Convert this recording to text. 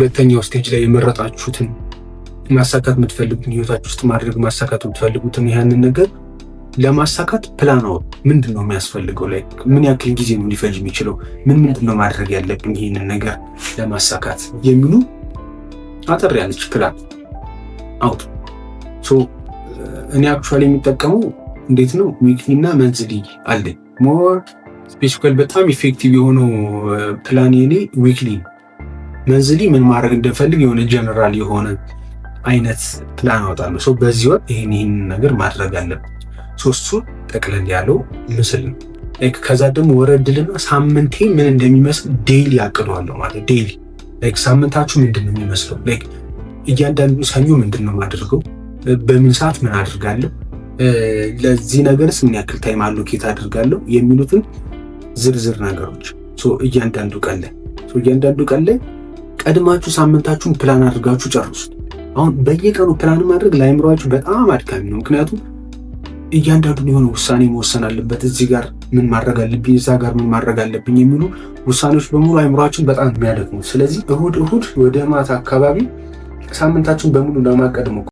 ሁለተኛው ስቴጅ ላይ የመረጣችሁትን ማሳካት የምትፈልጉትን ህይወታችሁ ውስጥ ማድረግ ማሳካት የምትፈልጉትን ያንን ነገር ለማሳካት ፕላን አውጡ። ምንድን ነው የሚያስፈልገው? ላይ ምን ያክል ጊዜ ነው ሊፈጅ የሚችለው? ምንድን ነው ማድረግ ያለብኝ ይህንን ነገር ለማሳካት የሚሉ አጠር ያለች ፕላን አውጡ። እኔ አክቹዋሊ የሚጠቀመው እንዴት ነው ዊክሊ እና መንዝሊ አለኝ። ሞር ስፔሲፊካሊ በጣም ኢፌክቲቭ የሆነው ፕላን የኔ ዊክሊ። መንዝሊ ምን ማድረግ እንደፈልግ የሆነ ጀነራል የሆነ አይነት ፕላን አወጣለሁ። በዚህ ወር ይህን ነገር ማድረግ አለብን። እሱ ጠቅለል ያለው ምስል ነው። ከዛ ደግሞ ወረድልና ሳምንቴ ምን እንደሚመስል ዴይሊ አቅደዋለሁ ማለት ዴይሊ ሳምንታችሁ ምንድን ነው የሚመስለው? እያንዳንዱ ሰኞ ምንድን ነው የማደርገው? በምን ሰዓት ምን አድርጋለሁ? ለዚህ ነገርስ ምን ያክል ታይም አሎኬት አድርጋለሁ? የሚሉትን ዝርዝር ነገሮች እያንዳንዱ ቀን ላይ ቀድማችሁ ሳምንታችሁን ፕላን አድርጋችሁ ጨርሱት። አሁን በየቀኑ ፕላን ማድረግ ለአእምሮአችሁ በጣም አድካሚ ነው። ምክንያቱም እያንዳንዱን የሆነ ውሳኔ መወሰን አለበት። እዚህ ጋር ምን ማድረግ አለብኝ፣ እዛ ጋር ምን ማድረግ አለብኝ የሚሉ ውሳኔዎች በሙሉ አእምሮአችን በጣም የሚያደክሙ። ስለዚህ እሁድ ወደ ማታ አካባቢ ሳምንታችን በሙሉ ለማቀድ